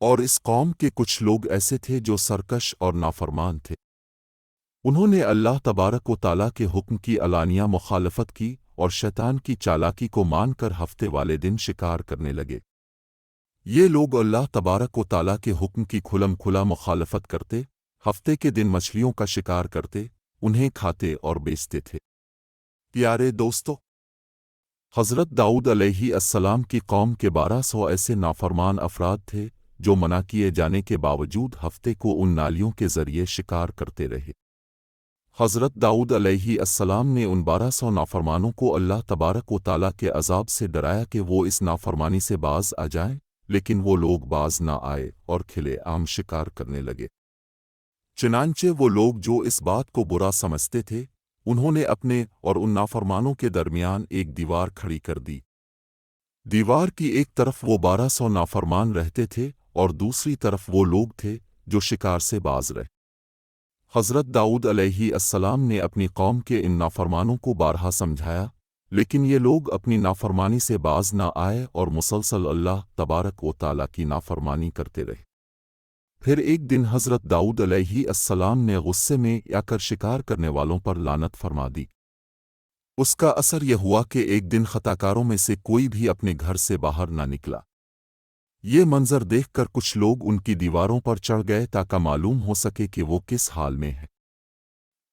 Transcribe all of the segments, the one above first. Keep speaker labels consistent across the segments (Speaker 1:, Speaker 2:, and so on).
Speaker 1: اور اس قوم کے کچھ لوگ ایسے تھے جو سرکش اور نافرمان تھے۔ انہوں نے اللہ تبارک و تعالیٰ کے حکم کی علانیہ مخالفت کی اور شیطان کی چالاکی کو مان کر ہفتے والے دن شکار کرنے لگے۔ یہ لوگ اللہ تبارک و تعالیٰ کے حکم کی کھلم کھلا مخالفت کرتے، ہفتے کے دن مچھلیوں کا شکار کرتے، انہیں کھاتے اور بیچتے تھے۔ پیارے دوستو، حضرت داؤد علیہ السلام کی قوم کے 1200 ایسے نافرمان افراد تھے جو منع کیے جانے کے باوجود ہفتے کو ان نالیوں کے ذریعے شکار کرتے رہے۔ حضرت داؤد علیہ السلام نے ان 1200 نافرمانوں کو اللہ تبارک و تعالیٰ کے عذاب سے ڈرایا کہ وہ اس نافرمانی سے باز آ جائیں، لیکن وہ لوگ باز نہ آئے اور کھلے عام شکار کرنے لگے۔ چنانچہ وہ لوگ جو اس بات کو برا سمجھتے تھے، انہوں نے اپنے اور ان نافرمانوں کے درمیان ایک دیوار کھڑی کر دی۔ دیوار کی ایک طرف وہ 1200 نافرمان رہتے تھے اور دوسری طرف وہ لوگ تھے جو شکار سے باز رہے۔ حضرت داؤد علیہ السلام نے اپنی قوم کے ان نافرمانوں کو بارہا سمجھایا، لیکن یہ لوگ اپنی نافرمانی سے باز نہ آئے اور مسلسل اللہ تبارک و تعالیٰ کی نافرمانی کرتے رہے۔ پھر ایک دن حضرت داؤد علیہ السلام نے غصے میں آ کر شکار کرنے والوں پر لعنت فرما دی۔ اس کا اثر یہ ہوا کہ ایک دن خطاکاروں میں سے کوئی بھی اپنے گھر سے باہر نہ نکلا۔ یہ منظر دیکھ کر کچھ لوگ ان کی دیواروں پر چڑھ گئے تاکہ معلوم ہو سکے کہ وہ کس حال میں ہے۔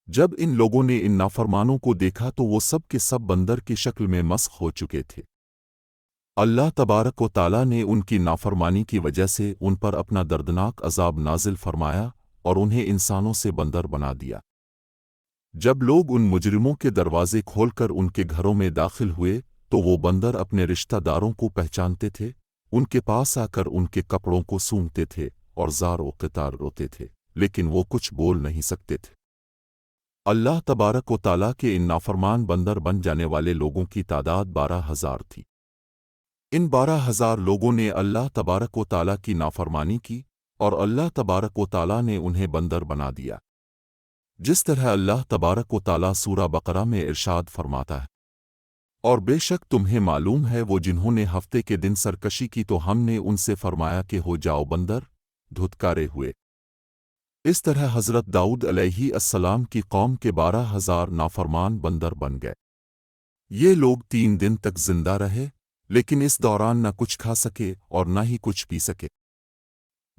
Speaker 1: جب ان لوگوں نے ان نافرمانوں کو دیکھا تو وہ سب کے سب بندر کی شکل میں مسخ ہو چکے تھے۔ اللہ تبارک و تعالیٰ نے ان کی نافرمانی کی وجہ سے ان پر اپنا دردناک عذاب نازل فرمایا اور انہیں انسانوں سے بندر بنا دیا۔ جب لوگ ان مجرموں کے دروازے کھول کر ان کے گھروں میں داخل ہوئے تو وہ بندر اپنے رشتہ داروں کو پہچانتے تھے، ان کے پاس آ کر ان کے کپڑوں کو سونگھتے تھے اور زار و قطار روتے تھے، لیکن وہ کچھ بول نہیں سکتے تھے۔ اللہ تبارک و تعالیٰ کے ان نافرمان بندر بن جانے والے لوگوں کی تعداد 12,000 تھی۔ ان 12,000 لوگوں نے اللہ تبارک و تعالیٰ کی نافرمانی کی اور اللہ تبارک و تعالیٰ نے انہیں بندر بنا دیا، جس طرح اللہ تبارک و تعالیٰ سورہ بقرہ میں ارشاد فرماتا ہے، اور بے شک تمہیں معلوم ہے وہ جنہوں نے ہفتے کے دن سرکشی کی تو ہم نے ان سے فرمایا کہ ہو جاؤ بندر، دھتکارے ہوئے۔ اس طرح حضرت داؤد علیہ السلام کی قوم کے 12,000 نافرمان بندر بن گئے۔ یہ لوگ 3 دن تک زندہ رہے، لیکن اس دوران نہ کچھ کھا سکے اور نہ ہی کچھ پی سکے۔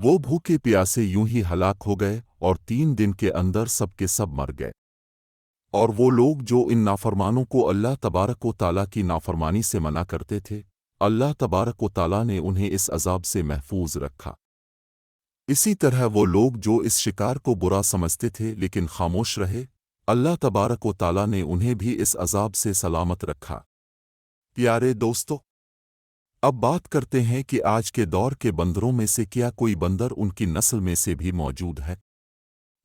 Speaker 1: وہ بھوکے پیاسے یوں ہی ہلاک ہو گئے اور 3 دن کے اندر سب کے سب مر گئے۔ اور وہ لوگ جو ان نافرمانوں کو اللہ تبارک و تعالیٰ کی نافرمانی سے منع کرتے تھے، اللہ تبارک و تعالیٰ نے انہیں اس عذاب سے محفوظ رکھا۔ اسی طرح وہ لوگ جو اس شکار کو برا سمجھتے تھے لیکن خاموش رہے، اللہ تبارک و تعالیٰ نے انہیں بھی اس عذاب سے سلامت رکھا۔ پیارے دوستو، اب بات کرتے ہیں کہ آج کے دور کے بندروں میں سے کیا کوئی بندر ان کی نسل میں سے بھی موجود ہے؟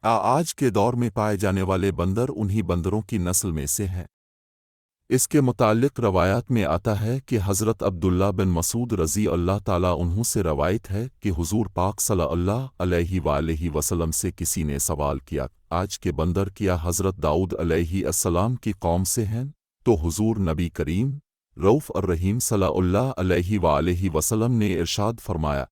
Speaker 1: آج کے دور میں پائے جانے والے بندر انہی بندروں کی نسل میں سے ہیں۔ اس کے متعلق روایات میں آتا ہے کہ حضرت عبداللہ بن مسعود رضی اللہ تعالیٰ عنہ سے روایت ہے کہ حضور پاک صلی اللہ علیہ وآلہ وسلم سے کسی نے سوال کیا، آج کے بندر کیا حضرت داؤد علیہ السلام کی قوم سے ہیں؟ تو حضور نبی کریم رؤوف الرحیم صلی اللہ علیہ وآلہ وسلم نے ارشاد فرمایا،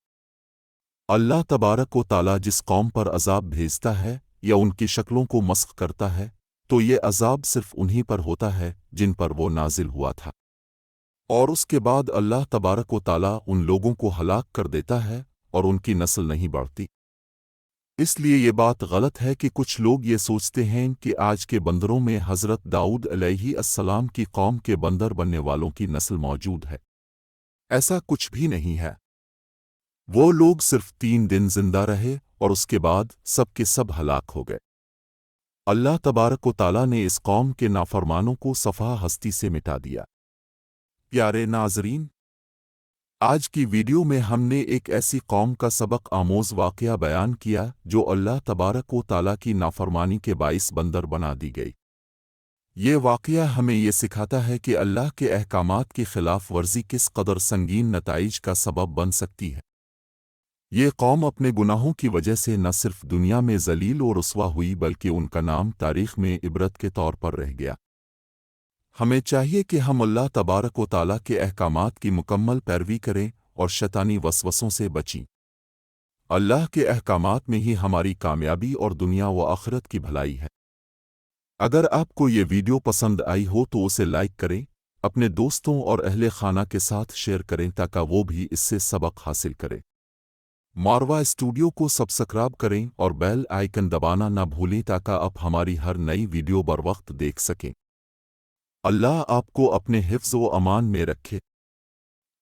Speaker 1: اللہ تبارک و تعالیٰ جس قوم پر عذاب بھیجتا ہے یا ان کی شکلوں کو مسخ کرتا ہے تو یہ عذاب صرف انہی پر ہوتا ہے جن پر وہ نازل ہوا تھا، اور اس کے بعد اللہ تبارک و تعالیٰ ان لوگوں کو ہلاک کر دیتا ہے اور ان کی نسل نہیں بڑھتی۔ اس لیے یہ بات غلط ہے کہ کچھ لوگ یہ سوچتے ہیں کہ آج کے بندروں میں حضرت داؤد علیہ السلام کی قوم کے بندر بننے والوں کی نسل موجود ہے۔ ایسا کچھ بھی نہیں ہے۔ وہ لوگ صرف 3 دن زندہ رہے اور اس کے بعد سب کے سب ہلاک ہو گئے۔ اللہ تبارک و تعالیٰ نے اس قوم کے نافرمانوں کو صفحہ ہستی سے مٹا دیا۔ پیارے ناظرین، آج کی ویڈیو میں ہم نے ایک ایسی قوم کا سبق آموز واقعہ بیان کیا جو اللہ تبارک و تعالیٰ کی نافرمانی کے باعث بندر بنا دی گئی۔ یہ واقعہ ہمیں یہ سکھاتا ہے کہ اللہ کے احکامات کی خلاف ورزی کس قدر سنگین نتائج کا سبب بن سکتی ہے۔ یہ قوم اپنے گناہوں کی وجہ سے نہ صرف دنیا میں ذلیل و رسوا ہوئی بلکہ ان کا نام تاریخ میں عبرت کے طور پر رہ گیا۔ ہمیں چاہیے کہ ہم اللہ تبارک و تعالیٰ کے احکامات کی مکمل پیروی کریں اور شیطانی وسوسوں سے بچیں۔ اللہ کے احکامات میں ہی ہماری کامیابی اور دنیا و آخرت کی بھلائی ہے۔ اگر آپ کو یہ ویڈیو پسند آئی ہو تو اسے لائک کریں، اپنے دوستوں اور اہل خانہ کے ساتھ شیئر کریں تاکہ وہ بھی اس سے سبق حاصل کریں۔ ماروا اسٹوڈیو کو سبسکرائب کریں اور بیل آئیکن دبانا نہ بھولیں تاکہ آپ ہماری ہر نئی ویڈیو بر وقت دیکھ سکیں۔ اللہ آپ کو اپنے حفظ و امان میں رکھے۔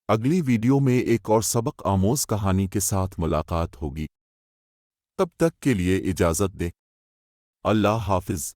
Speaker 1: اگلی ویڈیو میں ایک اور سبق آموز کہانی کے ساتھ ملاقات ہوگی۔ تب تک کے لیے اجازت دیں۔ اللہ حافظ۔